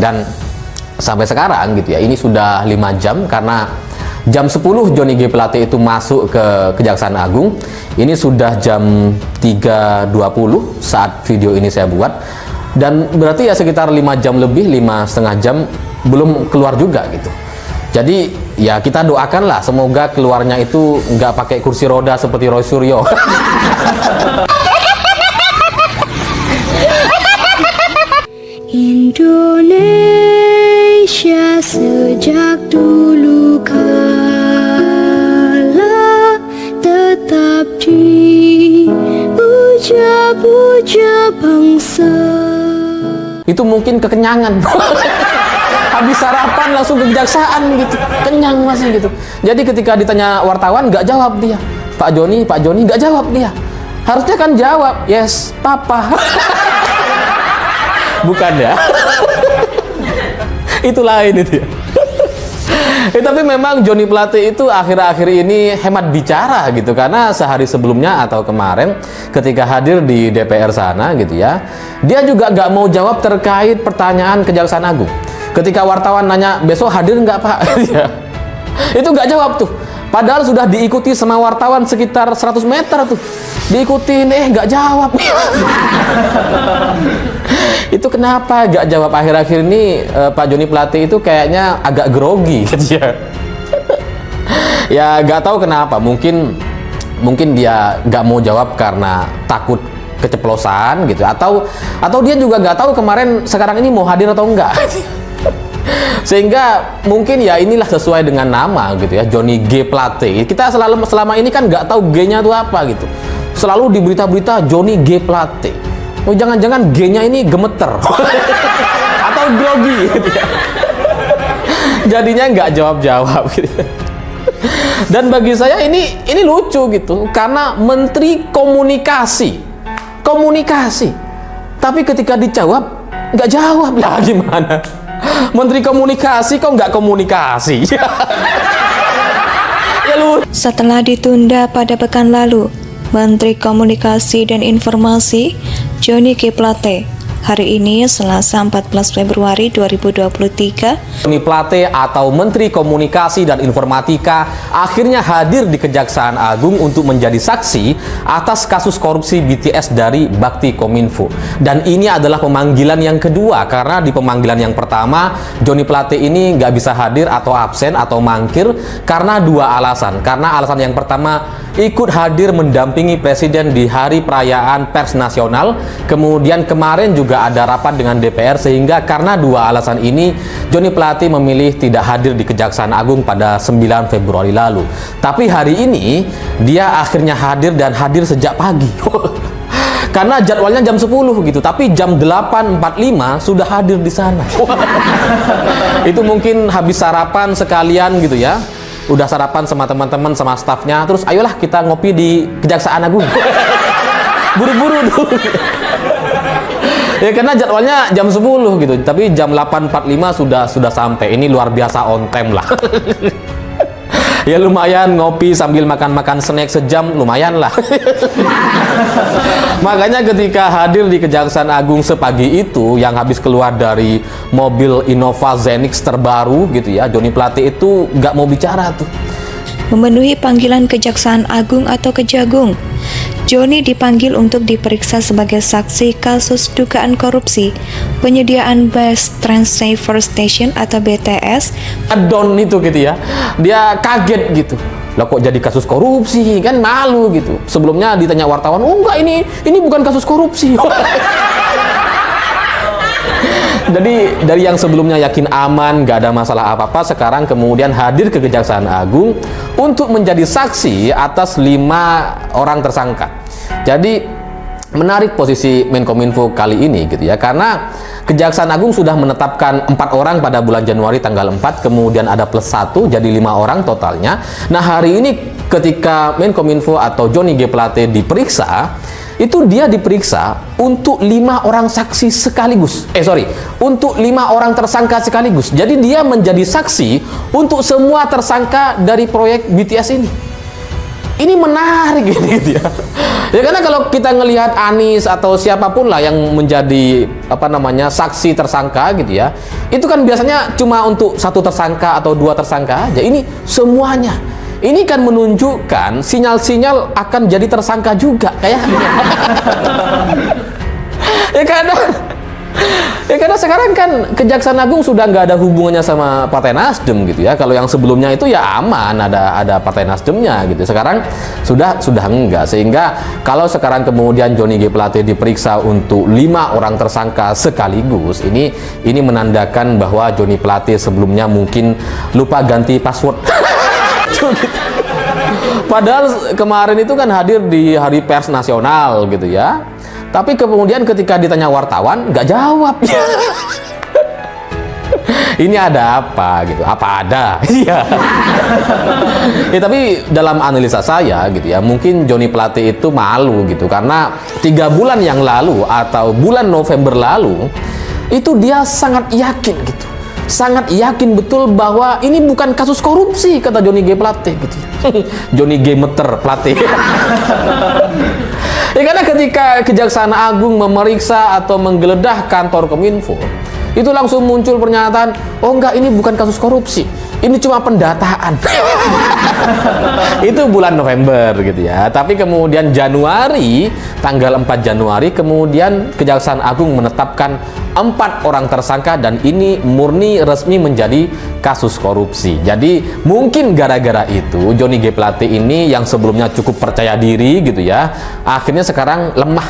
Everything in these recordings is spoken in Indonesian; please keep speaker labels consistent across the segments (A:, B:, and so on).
A: Dan sampai sekarang gitu ya, ini sudah 5 jam, karena jam 10 Johnny G. Plate itu masuk ke Kejaksaan Agung. Ini sudah jam 3.20 saat video ini saya buat, dan berarti ya sekitar 5 jam lebih, 5,5 jam belum keluar juga gitu. Jadi ya kita doakanlah semoga keluarnya itu nggak pakai kursi roda seperti Roy Suryo.
B: Indonesia sejak dulu kala tetap dipuja-puja bangsa.
A: Itu mungkin kekenyangan. Habis sarapan langsung ke kejaksaan gitu, kenyang masih gitu. Jadi ketika ditanya wartawan nggak jawab dia, Pak Joni nggak jawab dia. Harusnya kan jawab, yes papa. Bukan ya. Itu lain itu ya. Tapi memang Johnny Plate itu akhir-akhir ini hemat bicara gitu, karena sehari sebelumnya atau kemarin ketika hadir di DPR sana gitu ya, dia juga nggak mau jawab terkait pertanyaan Kejaksaan Agung. Ketika wartawan nanya, besok hadir nggak Pak? Itu nggak jawab tuh. Padahal sudah diikuti sama wartawan sekitar 100 meter tuh. Diikutin, nggak jawab. Itu kenapa nggak jawab? Akhir-akhir ini Pak Johnny Plate itu kayaknya agak grogi gitu ya. Ya nggak tahu kenapa. Mungkin dia nggak mau jawab karena takut keceplosan gitu. Atau dia juga nggak tahu kemarin sekarang ini mau hadir atau enggak. Sehingga mungkin ya inilah sesuai dengan nama gitu ya, Johnny G. Plate. Kita selama ini kan nggak tahu G-nya itu apa gitu. Selalu di berita-berita Johnny G. Plate. Oh jangan-jangan G-nya ini gemeter atau grogi gitu ya. Jadinya nggak jawab-jawab gitu. Dan bagi saya ini lucu gitu, karena Menteri Komunikasi, tapi ketika dijawab nggak jawab lah, gimana? Menteri Komunikasi kok nggak komunikasi? Ya lu.
C: Setelah ditunda pada pekan lalu, Menteri Komunikasi dan Informasi Johnny G. Plate hari ini Selasa 14 Februari 2023,
A: Johnny Plate atau Menteri Komunikasi dan Informatika akhirnya hadir di Kejaksaan Agung untuk menjadi saksi atas kasus korupsi BTS dari Bakti Kominfo. Dan ini adalah pemanggilan yang kedua, karena di pemanggilan yang pertama Johnny Plate ini nggak bisa hadir atau absen atau mangkir karena 2 alasan. Karena alasan yang pertama, ikut hadir mendampingi Presiden di hari perayaan pers nasional. Kemudian kemarin juga ada rapat dengan DPR, sehingga karena 2 alasan ini Johnny Plate memilih tidak hadir di Kejaksaan Agung pada 9 Februari lalu. Tapi hari ini dia akhirnya hadir, dan hadir sejak pagi. Karena jadwalnya jam 10 gitu, tapi jam 8.45 sudah hadir di sana. Itu mungkin habis sarapan sekalian gitu ya. Udah sarapan sama teman-teman, sama stafnya, terus ayolah kita ngopi di Kejaksaan Agung. Buru-buru tuh. Ya karena jadwalnya jam 10 gitu, tapi jam 8.45 sudah sampai. Ini luar biasa on time lah. Ya lumayan, ngopi sambil makan-makan snack sejam, lumayan lah. Makanya ketika hadir di Kejaksaan Agung sepagi itu, yang habis keluar dari mobil Innova Zenix terbaru gitu ya, Johnny Plate itu nggak mau bicara tuh.
C: memenuhi panggilan Kejaksaan Agung atau Kejagung. Johnny dipanggil untuk diperiksa sebagai saksi kasus dugaan korupsi penyediaan bus transceiver station atau BTS.
A: Don itu gitu ya, dia kaget gitu. Lah kok jadi kasus korupsi, kan malu gitu. Sebelumnya ditanya wartawan, oh enggak, ini bukan kasus korupsi. Jadi dari yang sebelumnya yakin aman, gak ada masalah apa-apa, sekarang kemudian hadir ke Kejaksaan Agung untuk menjadi saksi atas 5 orang tersangka. Jadi menarik posisi Menkominfo kali ini gitu ya, karena Kejaksaan Agung sudah menetapkan 4 orang pada bulan Januari tanggal 4, kemudian ada plus 1, jadi 5 orang totalnya. Nah hari ini ketika Menkominfo atau Johnny G. Plate diperiksa, itu dia diperiksa untuk 5 orang saksi sekaligus. Untuk 5 orang tersangka sekaligus. Jadi dia menjadi saksi untuk semua tersangka dari proyek BTS ini. ini menarik ini gitu ya. Ya karena kalau kita ngelihat Anies atau siapapun lah yang menjadi saksi tersangka gitu ya, itu kan biasanya cuma untuk satu tersangka atau dua tersangka aja. Ini semuanya. Ini kan menunjukkan sinyal-sinyal akan jadi tersangka juga kayaknya. Ya karena sekarang kan Kejaksaan Agung sudah nggak ada hubungannya sama Partai Nasdem gitu ya. Kalau yang sebelumnya itu ya aman, ada Partai Nasdemnya gitu. Sekarang sudah enggak, sehingga kalau sekarang kemudian Johnny G. Plate diperiksa untuk 5 orang tersangka sekaligus, ini menandakan bahwa Johnny Plate sebelumnya mungkin lupa ganti password. Padahal kemarin itu kan hadir di Hari Pers Nasional gitu ya. Tapi kemudian ketika ditanya wartawan, nggak jawab. Ini ada apa gitu? Apa ada? Iya. Ya, tapi dalam analisa saya gitu ya, mungkin Johnny Plate itu malu gitu karena 3 bulan yang lalu atau bulan November lalu itu dia sangat yakin gitu. Sangat yakin betul bahwa ini bukan kasus korupsi, kata Johnny G. Plate gitu. Johnny G. Meter Plate. Ya karena ketika Kejaksaan Agung memeriksa atau menggeledah kantor Kominfo, itu langsung muncul pernyataan, oh enggak, ini bukan kasus korupsi, ini cuma pendataan. Itu bulan November gitu ya. Tapi kemudian Januari, tanggal 4 Januari, kemudian Kejaksaan Agung menetapkan 4 orang tersangka dan ini murni resmi menjadi kasus korupsi. Jadi mungkin gara-gara itu Johnny G. Plate ini yang sebelumnya cukup percaya diri gitu ya, akhirnya sekarang lemah.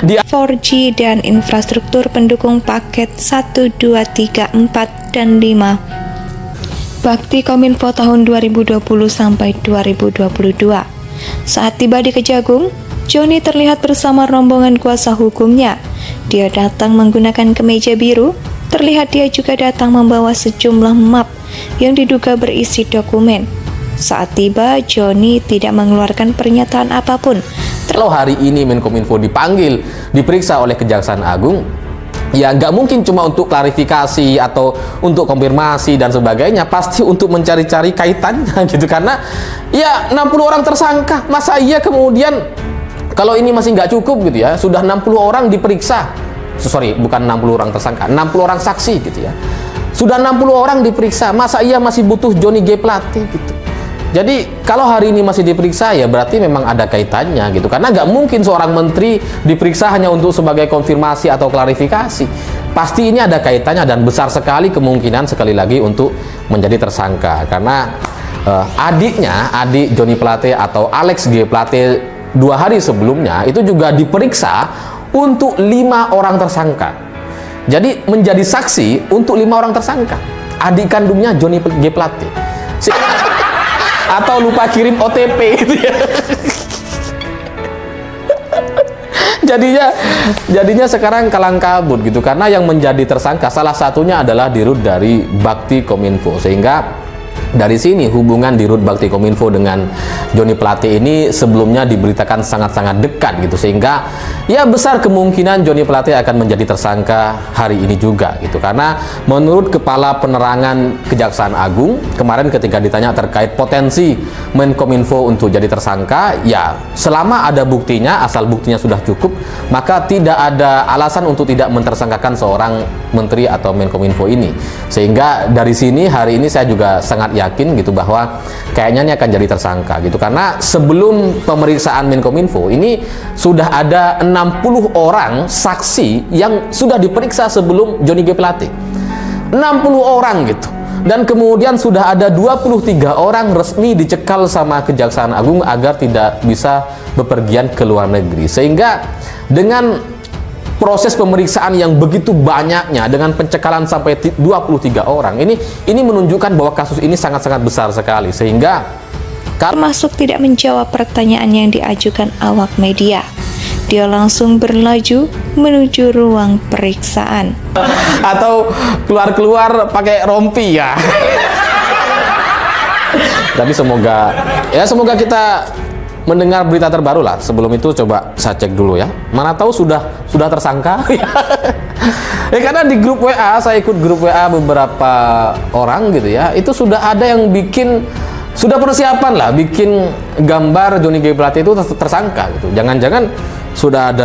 C: 4G dan infrastruktur pendukung paket 1, 2, 3, 4, dan 5. Bakti Kominfo tahun 2020 sampai 2022. Saat tiba di Kejagung, Johnny terlihat bersama rombongan kuasa hukumnya. Dia datang menggunakan kemeja biru. Terlihat dia juga datang membawa sejumlah map yang diduga berisi dokumen. Saat tiba, Johnny tidak mengeluarkan pernyataan apapun.
A: Kalau hari ini Menkominfo diperiksa oleh Kejaksaan Agung, ya nggak mungkin cuma untuk klarifikasi atau untuk konfirmasi dan sebagainya, pasti untuk mencari-cari kaitannya gitu. Karena ya 60 orang tersangka, masa iya kemudian kalau ini masih nggak cukup gitu ya, sudah 60 orang diperiksa, bukan 60 orang tersangka, 60 orang saksi gitu ya, sudah 60 orang diperiksa, masa iya masih butuh Johnny G. Plate gitu. Jadi kalau hari ini masih diperiksa, ya berarti memang ada kaitannya gitu. Karena nggak mungkin seorang menteri diperiksa hanya untuk sebagai konfirmasi atau klarifikasi. Pasti ini ada kaitannya dan besar sekali kemungkinan sekali lagi untuk menjadi tersangka. Karena adik Johnny Plate atau Alex G. Plate 2 hari sebelumnya itu juga diperiksa untuk 5 orang tersangka. Jadi menjadi saksi untuk 5 orang tersangka. Adik kandungnya Johnny G. Plate. Atau lupa kirim OTP gitu ya. Jadinya sekarang kalang kabut gitu, karena yang menjadi tersangka salah satunya adalah dirut dari Bakti Kominfo. Sehingga dari sini hubungan dirut Bakti Kominfo dengan Johnny Plate ini sebelumnya diberitakan sangat-sangat dekat gitu, sehingga ya besar kemungkinan Johnny Plate akan menjadi tersangka hari ini juga gitu. Karena menurut Kepala Penerangan Kejaksaan Agung kemarin ketika ditanya terkait potensi Menkominfo untuk jadi tersangka, ya selama ada buktinya, asal buktinya sudah cukup, maka tidak ada alasan untuk tidak mentersangkakan seorang menteri atau Menkominfo ini. Sehingga dari sini hari ini saya juga sangat yakin gitu bahwa kayaknya ini akan jadi tersangka gitu. Karena sebelum pemeriksaan Menkominfo ini sudah ada 60 orang saksi yang sudah diperiksa sebelum Johnny G. Plate. 60 orang gitu. Dan kemudian sudah ada 23 orang resmi dicekal sama Kejaksaan Agung agar tidak bisa bepergian ke luar negeri. Sehingga dengan proses pemeriksaan yang begitu banyaknya, dengan pencekalan sampai 23 orang, ini menunjukkan bahwa kasus ini sangat-sangat besar sekali. Sehingga
C: termasuk tidak menjawab pertanyaan yang diajukan awak media. Dia langsung berlaju menuju ruang periksaan.
A: Atau keluar pakai rompi ya. Tapi semoga kita mendengar berita terbaru lah. Sebelum itu coba saya cek dulu ya. Mana tahu sudah tersangka. Ya karena di grup WA, saya ikut grup WA beberapa orang gitu ya. Itu sudah ada yang bikin sudah persiapan lah bikin gambar Johnny G Plate itu tersangka gitu. Jangan-jangan sudah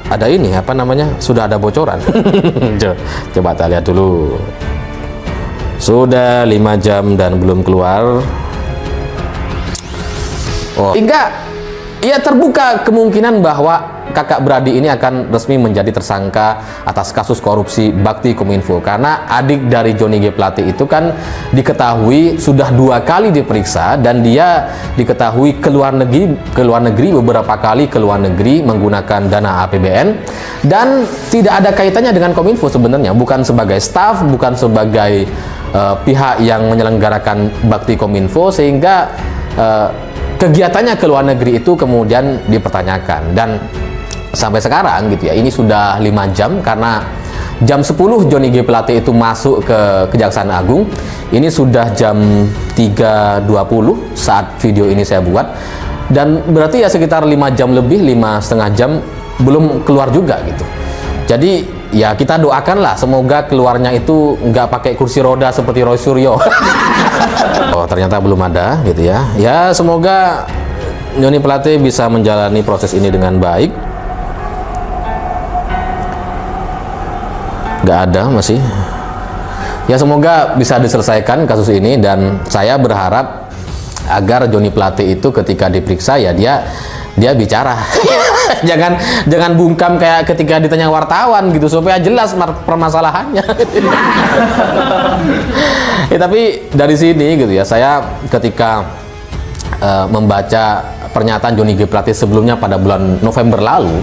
A: ada ini apa namanya? Sudah ada bocoran. Coba kita lihat dulu. Sudah 5 jam dan belum keluar. Oh, hingga ya terbuka kemungkinan bahwa kakak beradik ini akan resmi menjadi tersangka atas kasus korupsi Bakti Kominfo, karena adik dari Johnny G Plate itu kan diketahui sudah 2 kali diperiksa dan dia diketahui ke luar negeri beberapa kali ke luar negeri menggunakan dana APBN dan tidak ada kaitannya dengan Kominfo sebenarnya, bukan sebagai staf, bukan sebagai pihak yang menyelenggarakan Bakti Kominfo, sehingga kegiatannya ke luar negeri itu kemudian dipertanyakan. Dan sampai sekarang gitu ya, ini sudah 5 jam, karena jam 10 Johnny G Plate itu masuk ke Kejaksaan Agung. Ini sudah jam 3.20 saat video ini saya buat, dan berarti ya sekitar 5 jam lebih, 5,5 jam belum keluar juga gitu. Jadi ya kita doakanlah semoga keluarnya itu nggak pakai kursi roda seperti Roy Suryo. Oh, ternyata belum ada gitu ya. Ya semoga Johnny Plate bisa menjalani proses ini dengan baik. Nggak ada masih. Ya semoga bisa diselesaikan kasus ini, dan saya berharap agar Johnny Plate itu ketika diperiksa ya dia bicara. jangan bungkam kayak ketika ditanya wartawan gitu, supaya jelas permasalahannya. Ya, tapi dari sini gitu ya, saya ketika membaca pernyataan Johnny G Plate sebelumnya pada bulan November lalu,